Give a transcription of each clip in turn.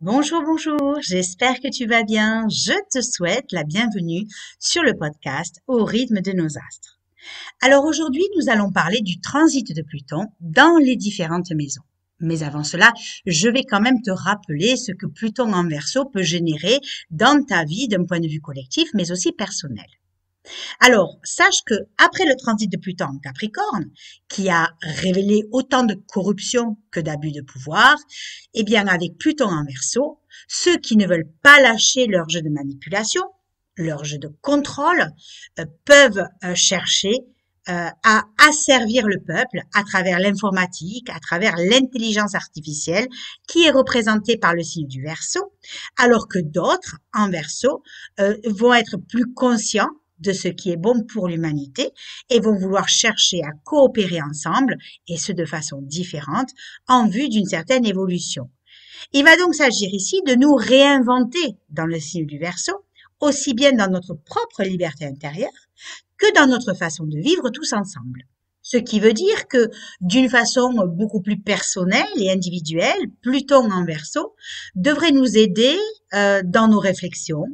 Bonjour, bonjour, j'espère que tu vas bien. Je te souhaite la bienvenue sur le podcast Au rythme de nos astres. Alors aujourd'hui, nous allons parler du transit de Pluton dans les différentes maisons. Mais avant cela, je vais quand même te rappeler ce que Pluton en Verseau peut générer dans ta vie d'un point de vue collectif, mais aussi personnel. Alors, sache que après le transit de Pluton en Capricorne, qui a révélé autant de corruption que d'abus de pouvoir, eh bien, avec Pluton en Verseau, ceux qui ne veulent pas lâcher leur jeu de manipulation, leur jeu de contrôle, peuvent chercher à asservir le peuple à travers l'informatique, à travers l'intelligence artificielle qui est représentée par le signe du Verseau, alors que d'autres, en Verseau, vont être plus conscients de ce qui est bon pour l'humanité et vont vouloir chercher à coopérer ensemble, et ce de façon différente, en vue d'une certaine évolution. Il va donc s'agir ici de nous réinventer dans le signe du Verseau, aussi bien dans notre propre liberté intérieure que dans notre façon de vivre tous ensemble. Ce qui veut dire que, d'une façon beaucoup plus personnelle et individuelle, Pluton en Verseau devrait nous aider dans nos réflexions,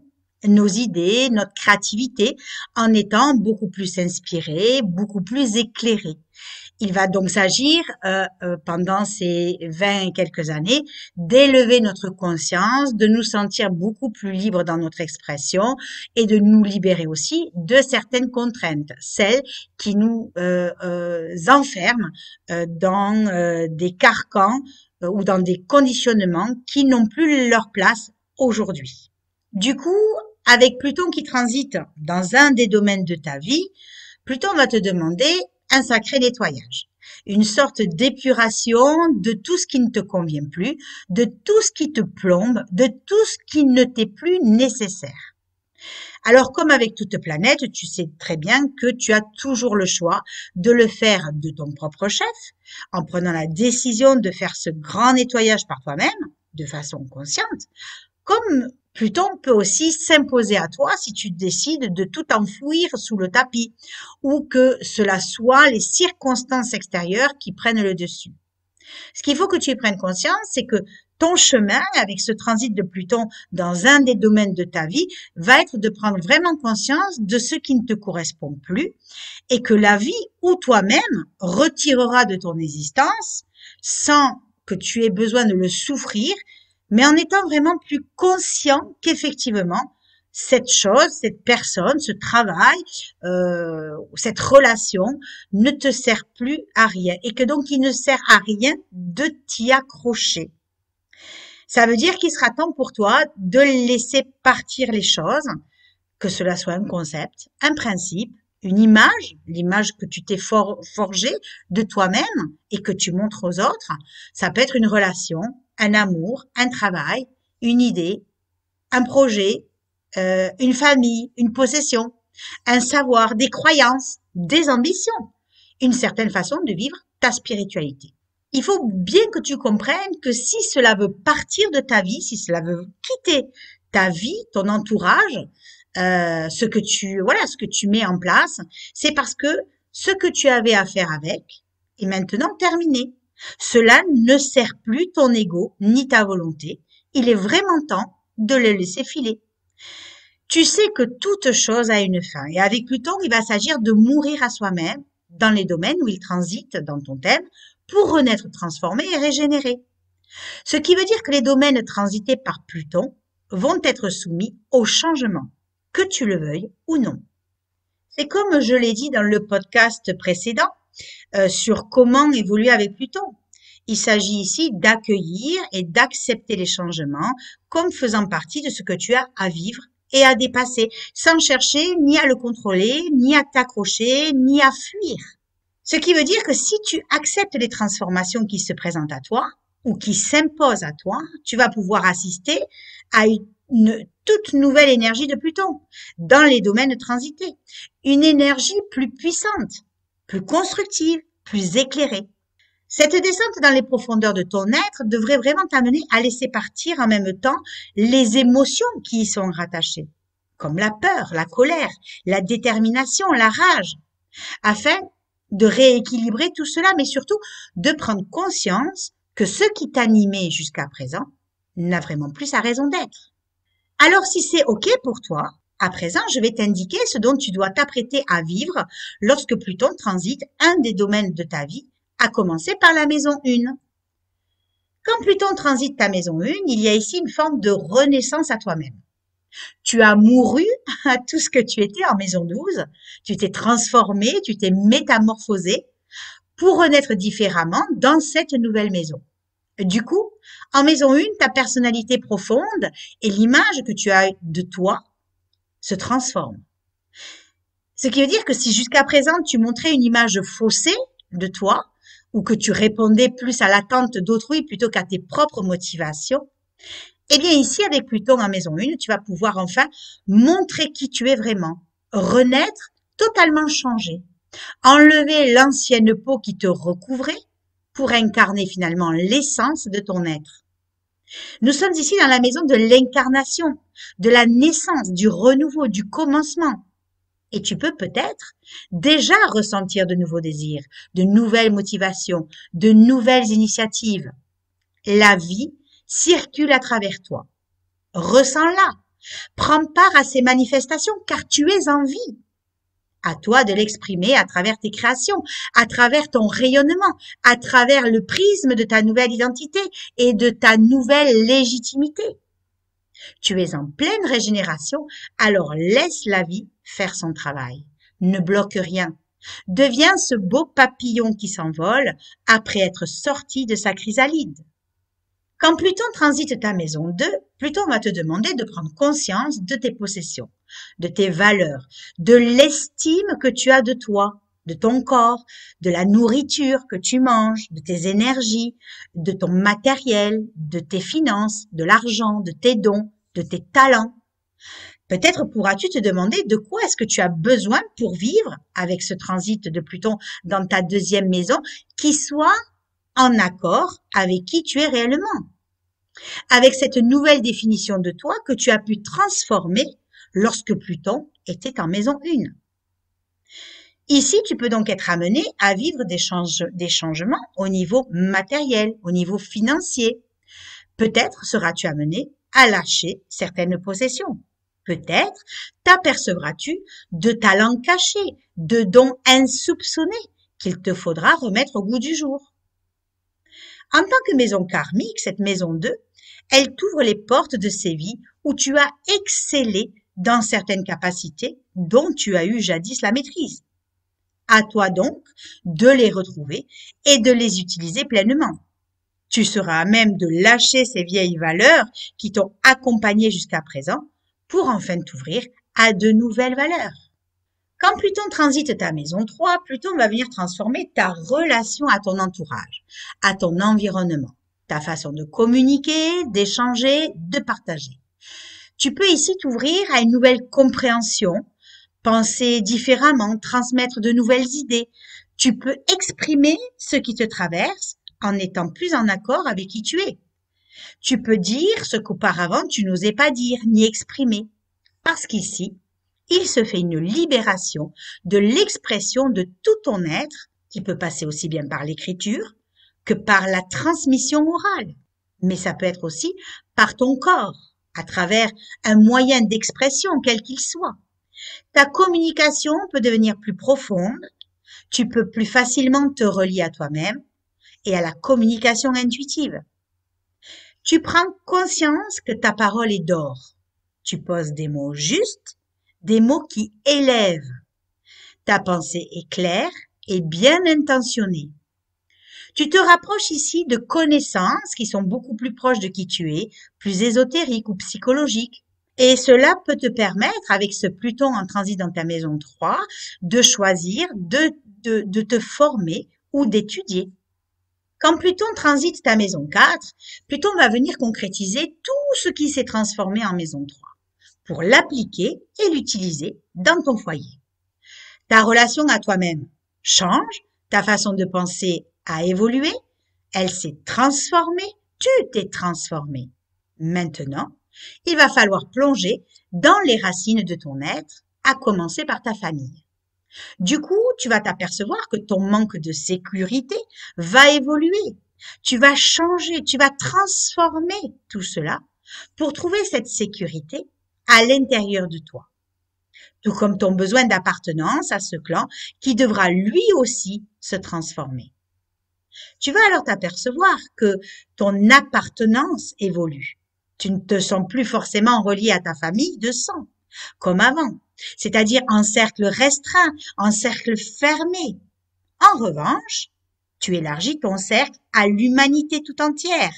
nos idées, notre créativité, en étant beaucoup plus inspirés, beaucoup plus éclairés. Il va donc s'agir, pendant ces 20 et quelques années, d'élever notre conscience, de nous sentir beaucoup plus libres dans notre expression et de nous libérer aussi de certaines contraintes, celles qui nous enferment dans des carcans ou dans des conditionnements qui n'ont plus leur place aujourd'hui. Du coup, avec Pluton qui transite dans un des domaines de ta vie, Pluton va te demander un sacré nettoyage, une sorte d'épuration de tout ce qui ne te convient plus, de tout ce qui te plombe, de tout ce qui ne t'est plus nécessaire. Alors, comme avec toute planète, tu sais très bien que tu as toujours le choix de le faire de ton propre chef, en prenant la décision de faire ce grand nettoyage par toi-même, de façon consciente, comme Pluton peut aussi s'imposer à toi si tu décides de tout enfouir sous le tapis ou que cela soit les circonstances extérieures qui prennent le dessus. Ce qu'il faut que tu prennes conscience, c'est que ton chemin avec ce transit de Pluton dans un des domaines de ta vie va être de prendre vraiment conscience de ce qui ne te correspond plus et que la vie ou toi-même retirera de ton existence sans que tu aies besoin de le souffrir, mais en étant vraiment plus conscient qu'effectivement, cette chose, cette personne, ce travail, cette relation ne te sert plus à rien et que donc il ne sert à rien de t'y accrocher. Ça veut dire qu'il sera temps pour toi de laisser partir les choses, que cela soit un concept, un principe, une image, l'image que tu t'es forgée de toi-même et que tu montres aux autres. Ça peut être une relation, un amour, un travail, une idée, un projet, une famille, une possession, un savoir, des croyances, des ambitions, une certaine façon de vivre ta spiritualité. Il faut bien que tu comprennes que si cela veut partir de ta vie, si cela veut quitter ta vie, ton entourage, ce que tu mets en place, c'est parce que ce que tu avais à faire avec est maintenant terminé. Cela ne sert plus ton ego ni ta volonté. Il est vraiment temps de le laisser filer. Tu sais que toute chose a une fin et avec Pluton, il va s'agir de mourir à soi-même dans les domaines où il transite dans ton thème pour renaître transformé et régénéré. Ce qui veut dire que les domaines transités par Pluton vont être soumis au changement, que tu le veuilles ou non. C'est comme je l'ai dit dans le podcast précédent sur comment évoluer avec Pluton. Il s'agit ici d'accueillir et d'accepter les changements comme faisant partie de ce que tu as à vivre et à dépasser, sans chercher ni à le contrôler, ni à t'accrocher, ni à fuir. Ce qui veut dire que si tu acceptes les transformations qui se présentent à toi ou qui s'imposent à toi, tu vas pouvoir assister à une toute nouvelle énergie de Pluton dans les domaines transités. Une énergie plus puissante, plus constructive, plus éclairée. Cette descente dans les profondeurs de ton être devrait vraiment t'amener à laisser partir en même temps les émotions qui y sont rattachées, comme la peur, la colère, la détermination, la rage, afin de rééquilibrer tout cela, mais surtout de prendre conscience que ce qui t'animait jusqu'à présent n'a vraiment plus sa raison d'être. Alors si c'est OK pour toi, à présent, je vais t'indiquer ce dont tu dois t'apprêter à vivre lorsque Pluton transite un des domaines de ta vie, à commencer par la maison 1. Quand Pluton transite ta maison 1, il y a ici une forme de renaissance à toi-même. Tu as mouru à tout ce que tu étais en maison 12, tu t'es transformé, tu t'es métamorphosé pour renaître différemment dans cette nouvelle maison. Du coup, en maison 1, ta personnalité profonde et l'image que tu as de toi se transforment. Ce qui veut dire que si jusqu'à présent tu montrais une image faussée de toi, ou que tu répondais plus à l'attente d'autrui plutôt qu'à tes propres motivations, eh bien ici, avec Pluton en maison 1, tu vas pouvoir enfin montrer qui tu es vraiment, renaître totalement changé, enlever l'ancienne peau qui te recouvrait pour incarner finalement l'essence de ton être. Nous sommes ici dans la maison de l'incarnation, de la naissance, du renouveau, du commencement. Et tu peux peut-être déjà ressentir de nouveaux désirs, de nouvelles motivations, de nouvelles initiatives. La vie circule à travers toi. Ressens-la. Prends part à ces manifestations car tu es en vie. À toi de l'exprimer à travers tes créations, à travers ton rayonnement, à travers le prisme de ta nouvelle identité et de ta nouvelle légitimité. Tu es en pleine régénération, alors laisse la vie faire son travail. Ne bloque rien. Deviens ce beau papillon qui s'envole après être sorti de sa chrysalide. Quand Pluton transite ta maison 2, Pluton va te demander de prendre conscience de tes possessions, de tes valeurs, de l'estime que tu as de toi, de ton corps, de la nourriture que tu manges, de tes énergies, de ton matériel, de tes finances, de l'argent, de tes dons, de tes talents. Peut-être pourras-tu te demander de quoi est-ce que tu as besoin pour vivre avec ce transit de Pluton dans ta deuxième maison qui soit en accord avec qui tu es réellement, avec cette nouvelle définition de toi que tu as pu transformer lorsque Pluton était en maison 1. Ici, tu peux donc être amené à vivre des changements au niveau matériel, au niveau financier. Peut-être seras-tu amené à lâcher certaines possessions. Peut-être t'apercevras-tu de talents cachés, de dons insoupçonnés qu'il te faudra remettre au goût du jour. En tant que maison karmique, cette maison 2, elle t'ouvre les portes de ces vies où tu as excellé dans certaines capacités dont tu as eu jadis la maîtrise. À toi donc de les retrouver et de les utiliser pleinement. Tu seras à même de lâcher ces vieilles valeurs qui t'ont accompagné jusqu'à présent pour enfin t'ouvrir à de nouvelles valeurs. Quand Pluton transite ta maison 3, Pluton va venir transformer ta relation à ton entourage, à ton environnement, ta façon de communiquer, d'échanger, de partager. Tu peux ici t'ouvrir à une nouvelle compréhension, penser différemment, transmettre de nouvelles idées. Tu peux exprimer ce qui te traverse en étant plus en accord avec qui tu es. Tu peux dire ce qu'auparavant tu n'osais pas dire ni exprimer, parce qu'ici, il se fait une libération de l'expression de tout ton être, qui peut passer aussi bien par l'écriture que par la transmission orale. Mais ça peut être aussi par ton corps, à travers un moyen d'expression quel qu'il soit. Ta communication peut devenir plus profonde, tu peux plus facilement te relier à toi-même et à la communication intuitive. Tu prends conscience que ta parole est d'or. Tu poses des mots justes, des mots qui élèvent. Ta pensée est claire et bien intentionnée. Tu te rapproches ici de connaissances qui sont beaucoup plus proches de qui tu es, plus ésotériques ou psychologiques. Et cela peut te permettre, avec ce Pluton en transit dans ta maison 3, de choisir de te former ou d'étudier. Quand Pluton transite ta maison 4, Pluton va venir concrétiser tout ce qui s'est transformé en maison 3 pour l'appliquer et l'utiliser dans ton foyer. Ta relation à toi-même change, ta façon de penser a évolué, elle s'est transformée, tu t'es transformé. Maintenant, il va falloir plonger dans les racines de ton être, à commencer par ta famille. Du coup, tu vas t'apercevoir que ton manque de sécurité va évoluer Tu vas changer, tu vas transformer tout cela pour trouver cette sécurité à l'intérieur de toi, tout comme ton besoin d'appartenance à ce clan qui devra lui aussi se transformer. Tu vas alors t'apercevoir que ton appartenance évolue. Tu ne te sens plus forcément relié à ta famille de sang, comme avant, c'est-à-dire en cercle restreint, en cercle fermé. En revanche, tu élargis ton cercle à l'humanité tout entière.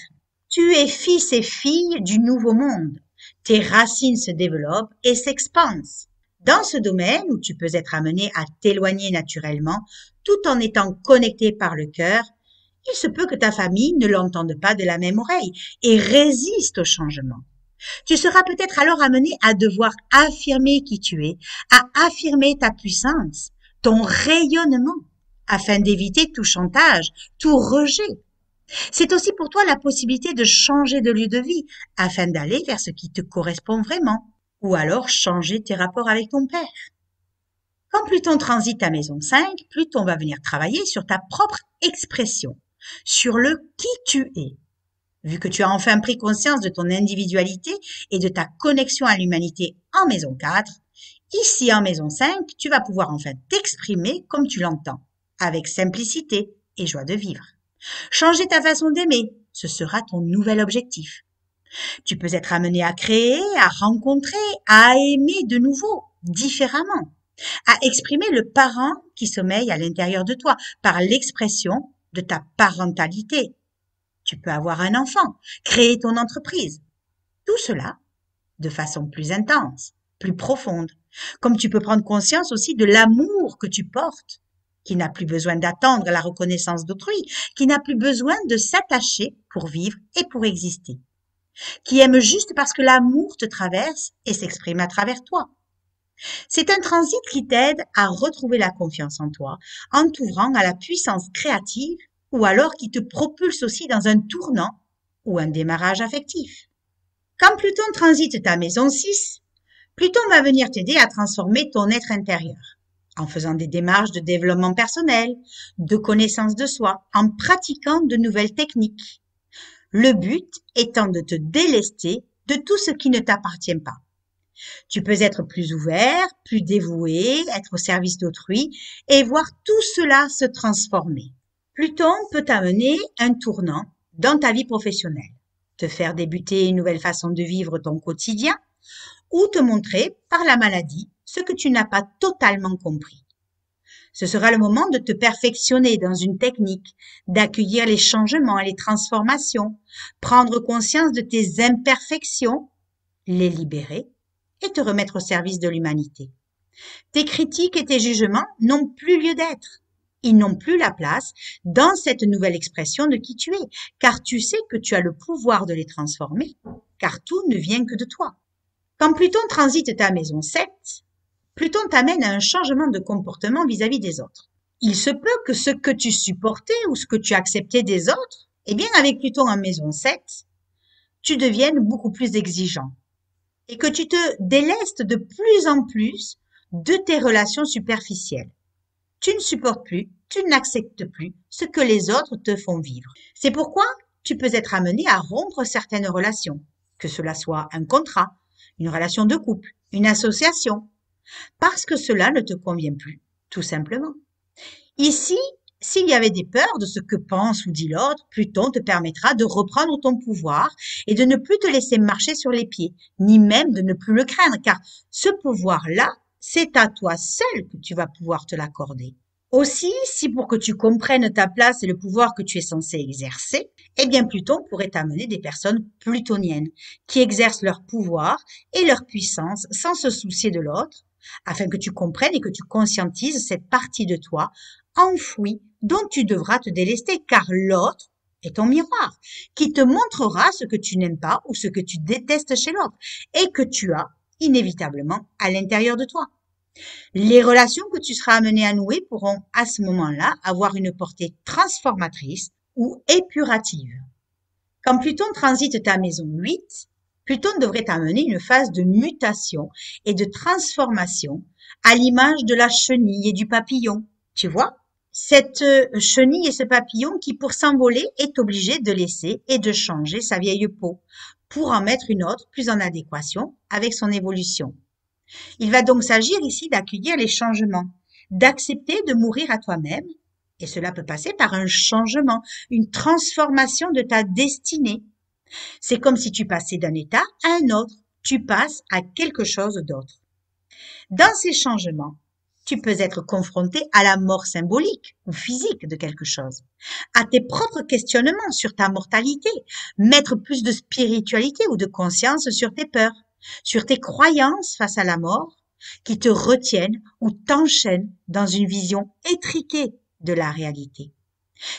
Tu es fils et fille du nouveau monde. Tes racines se développent et s'expansent. Dans ce domaine où tu peux être amené à t'éloigner naturellement, tout en étant connecté par le cœur, il se peut que ta famille ne l'entende pas de la même oreille et résiste au changement. Tu seras peut-être alors amené à devoir affirmer qui tu es, à affirmer ta puissance, ton rayonnement, afin d'éviter tout chantage, tout rejet. C'est aussi pour toi la possibilité de changer de lieu de vie, afin d'aller vers ce qui te correspond vraiment, ou alors changer tes rapports avec ton père. Quand Pluton transite ta maison 5, Pluton va venir travailler sur ta propre expression, sur le qui tu es. Vu que tu as enfin pris conscience de ton individualité et de ta connexion à l'humanité en maison 4, ici en maison 5, tu vas pouvoir enfin t'exprimer comme tu l'entends, avec simplicité et joie de vivre. Changer ta façon d'aimer, ce sera ton nouvel objectif. Tu peux être amené à créer, à rencontrer, à aimer de nouveau, différemment, à exprimer le parent qui sommeille à l'intérieur de toi par l'expression de ta parentalité. Tu peux avoir un enfant, créer ton entreprise. Tout cela de façon plus intense, plus profonde. Comme tu peux prendre conscience aussi de l'amour que tu portes, qui n'a plus besoin d'attendre la reconnaissance d'autrui, qui n'a plus besoin de s'attacher pour vivre et pour exister, qui aime juste parce que l'amour te traverse et s'exprime à travers toi. C'est un transit qui t'aide à retrouver la confiance en toi, en t'ouvrant à la puissance créative ou alors qui te propulse aussi dans un tournant ou un démarrage affectif. Quand Pluton transite ta maison 6, Pluton va venir t'aider à transformer ton être intérieur en faisant des démarches de développement personnel, de connaissance de soi, en pratiquant de nouvelles techniques. Le but étant de te délester de tout ce qui ne t'appartient pas. Tu peux être plus ouvert, plus dévoué, être au service d'autrui et voir tout cela se transformer. Pluton peut t'amener un tournant dans ta vie professionnelle, te faire débuter une nouvelle façon de vivre ton quotidien ou te montrer par la maladie ce que tu n'as pas totalement compris. Ce sera le moment de te perfectionner dans une technique, d'accueillir les changements et les transformations, prendre conscience de tes imperfections, les libérer et te remettre au service de l'humanité. Tes critiques et tes jugements n'ont plus lieu d'être. Ils n'ont plus la place dans cette nouvelle expression de qui tu es, car tu sais que tu as le pouvoir de les transformer, car tout ne vient que de toi. Quand Pluton transite ta maison 7, Pluton t'amène à un changement de comportement vis-à-vis des autres. Il se peut que ce que tu supportais ou ce que tu acceptais des autres, eh bien avec Pluton en maison 7, tu deviennes beaucoup plus exigeant et que tu te délestes de plus en plus de tes relations superficielles. Tu ne supportes plus, tu n'acceptes plus ce que les autres te font vivre. C'est pourquoi tu peux être amené à rompre certaines relations, que cela soit un contrat, une relation de couple, une association, parce que cela ne te convient plus, tout simplement. Ici, s'il y avait des peurs de ce que pense ou dit l'autre, Pluton te permettra de reprendre ton pouvoir et de ne plus te laisser marcher sur les pieds, ni même de ne plus le craindre, car ce pouvoir-là, c'est à toi seul que tu vas pouvoir te l'accorder. Aussi, si pour que tu comprennes ta place et le pouvoir que tu es censé exercer, eh bien Pluton pourrait t'amener des personnes plutoniennes qui exercent leur pouvoir et leur puissance sans se soucier de l'autre, afin que tu comprennes et que tu conscientises cette partie de toi enfouie dont tu devras te délester, car l'autre est ton miroir, qui te montrera ce que tu n'aimes pas ou ce que tu détestes chez l'autre et que tu as inévitablement à l'intérieur de toi. Les relations que tu seras amené à nouer pourront à ce moment-là avoir une portée transformatrice ou épurative. Quand Pluton transite ta maison 8, Pluton devrait t'amener une phase de mutation et de transformation à l'image de la chenille et du papillon. Tu vois, Cette chenille et ce papillon qui, pour s'envoler, est obligé de laisser et de changer sa vieille peau pour en mettre une autre plus en adéquation avec son évolution. Il va donc s'agir ici d'accueillir les changements, d'accepter de mourir à toi-même, et cela peut passer par un changement, une transformation de ta destinée. C'est comme si tu passais d'un état à un autre, tu passes à quelque chose d'autre. Dans ces changements, tu peux être confronté à la mort symbolique ou physique de quelque chose, à tes propres questionnements sur ta mortalité, mettre plus de spiritualité ou de conscience sur tes peurs, sur tes croyances face à la mort qui te retiennent ou t'enchaînent dans une vision étriquée de la réalité.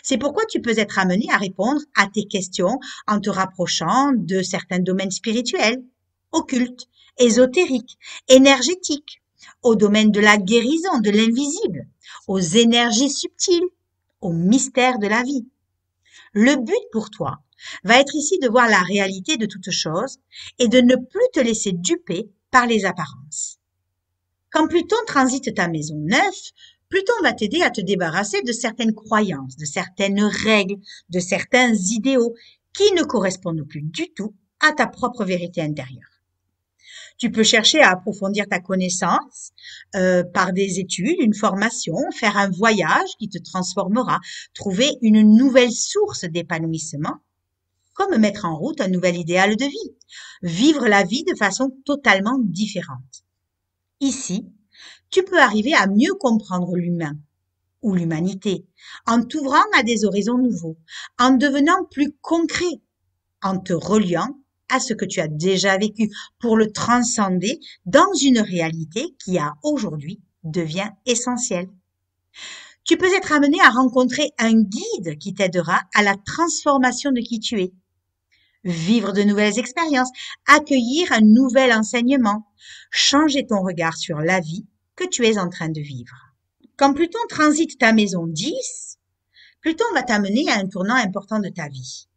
C'est pourquoi tu peux être amené à répondre à tes questions en te rapprochant de certains domaines spirituels, occultes, ésotériques, énergétiques, au domaine de la guérison, de l'invisible, aux énergies subtiles, aux mystères de la vie. Le but pour toi va être ici de voir la réalité de toute chose et de ne plus te laisser duper par les apparences. Quand Pluton transite ta maison 9, Pluton va t'aider à te débarrasser de certaines croyances, de certaines règles, de certains idéaux qui ne correspondent plus du tout à ta propre vérité intérieure. Tu peux chercher à approfondir ta connaissance par des études, une formation, faire un voyage qui te transformera, trouver une nouvelle source d'épanouissement, comme mettre en route un nouvel idéal de vie, vivre la vie de façon totalement différente. Ici, tu peux arriver à mieux comprendre l'humain ou l'humanité en t'ouvrant à des horizons nouveaux, en devenant plus concret, en te reliant à ce que tu as déjà vécu pour le transcender dans une réalité qui, à aujourd'hui, devient essentielle. Tu peux être amené à rencontrer un guide qui t'aidera à la transformation de qui tu es, vivre de nouvelles expériences, accueillir un nouvel enseignement, changer ton regard sur la vie que tu es en train de vivre. Quand Pluton transite ta maison 10, Pluton va t'amener à un tournant important de ta vie.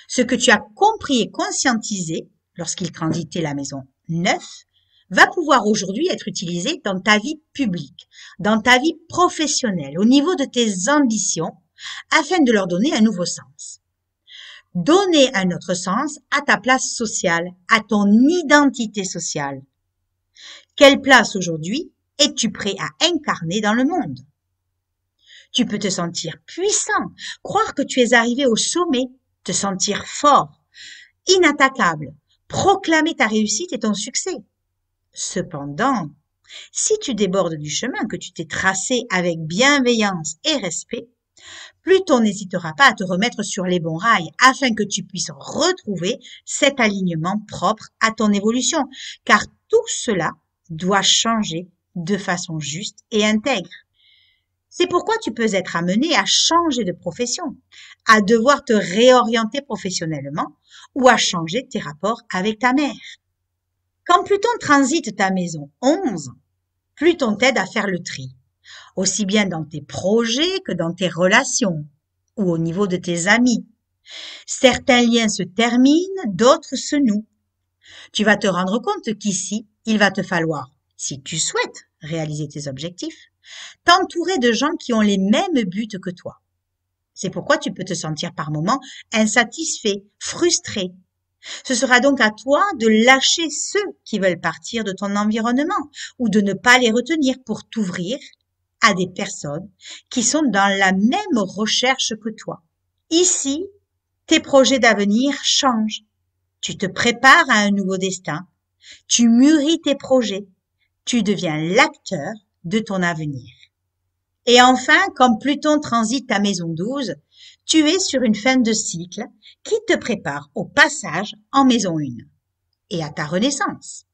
Ce que tu as compris et conscientisé lorsqu'il transitait la maison 9 va pouvoir aujourd'hui être utilisé dans ta vie publique, dans ta vie professionnelle, au niveau de tes ambitions, afin de leur donner un nouveau sens. Donner un autre sens à ta place sociale, à ton identité sociale. Quelle place aujourd'hui es-tu prêt à incarner dans le monde? Tu peux te sentir puissant, croire que tu es arrivé au sommet, te sentir fort, inattaquable, proclamer ta réussite et ton succès. Cependant, si tu débordes du chemin que tu t'es tracé avec bienveillance et respect, Pluton n'hésitera pas à te remettre sur les bons rails afin que tu puisses retrouver cet alignement propre à ton évolution, car tout cela doit changer de façon juste et intègre. C'est pourquoi tu peux être amené à changer de profession, à devoir te réorienter professionnellement ou à changer tes rapports avec ta mère. Quand Pluton transite ta maison 11, Pluton t'aide à faire le tri, aussi bien dans tes projets que dans tes relations ou au niveau de tes amis. Certains liens se terminent, d'autres se nouent. Tu vas te rendre compte qu'ici, il va te falloir, si tu souhaites réaliser tes objectifs, t'entourer de gens qui ont les mêmes buts que toi. C'est pourquoi tu peux te sentir par moments insatisfait, frustré. Ce sera donc à toi de lâcher ceux qui veulent partir de ton environnement ou de ne pas les retenir pour t'ouvrir à des personnes qui sont dans la même recherche que toi. Ici, tes projets d'avenir changent. Tu te prépares à un nouveau destin. Tu mûris tes projets. Tu deviens l'acteur de ton avenir. Et enfin, comme Pluton transite ta maison 12, tu es sur une fin de cycle qui te prépare au passage en maison 1 et à ta renaissance.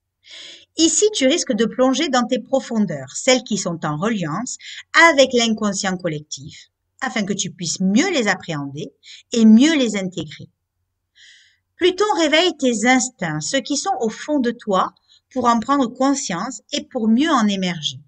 Ici, tu risques de plonger dans tes profondeurs, celles qui sont en reliance avec l'inconscient collectif, afin que tu puisses mieux les appréhender et mieux les intégrer. Pluton réveille tes instincts, ceux qui sont au fond de toi, pour en prendre conscience et pour mieux en émerger.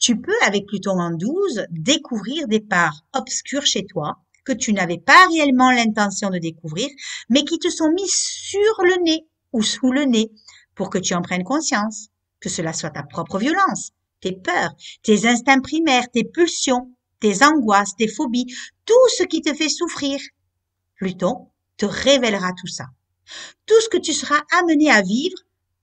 Tu peux, avec Pluton en 12, découvrir des parts obscures chez toi que tu n'avais pas réellement l'intention de découvrir, mais qui te sont mises sur le nez ou sous le nez pour que tu en prennes conscience, que cela soit ta propre violence, tes peurs, tes instincts primaires, tes pulsions, tes angoisses, tes phobies, tout ce qui te fait souffrir. Pluton te révélera tout ça. Tout ce que tu seras amené à vivre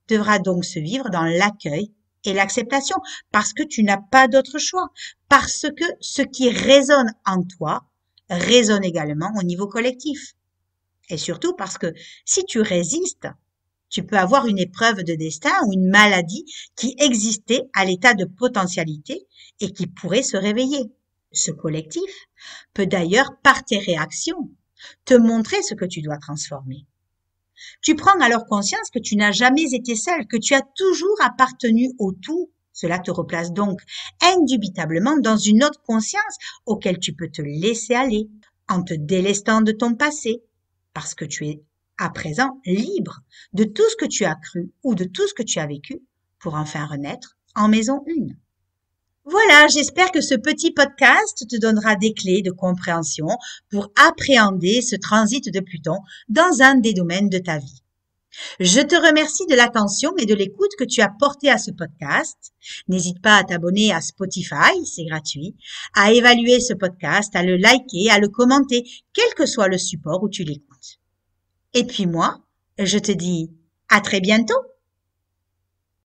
devra donc se vivre dans l'accueil et l'acceptation, parce que tu n'as pas d'autre choix, parce que ce qui résonne en toi résonne également au niveau collectif. Et surtout parce que si tu résistes, tu peux avoir une épreuve de destin ou une maladie qui existait à l'état de potentialité et qui pourrait se réveiller. Ce collectif peut d'ailleurs, par tes réactions, te montrer ce que tu dois transformer. Tu prends alors conscience que tu n'as jamais été seul, que tu as toujours appartenu au tout. Cela te replace donc indubitablement dans une autre conscience auquel tu peux te laisser aller en te délestant de ton passé, parce que tu es à présent libre de tout ce que tu as cru ou de tout ce que tu as vécu pour enfin renaître en maison 1. Voilà, j'espère que ce petit podcast te donnera des clés de compréhension pour appréhender ce transit de Pluton dans un des domaines de ta vie. Je te remercie de l'attention et de l'écoute que tu as portée à ce podcast. N'hésite pas à t'abonner à Spotify, c'est gratuit, à évaluer ce podcast, à le liker, à le commenter, quel que soit le support où tu l'écoutes. Et puis moi, je te dis à très bientôt.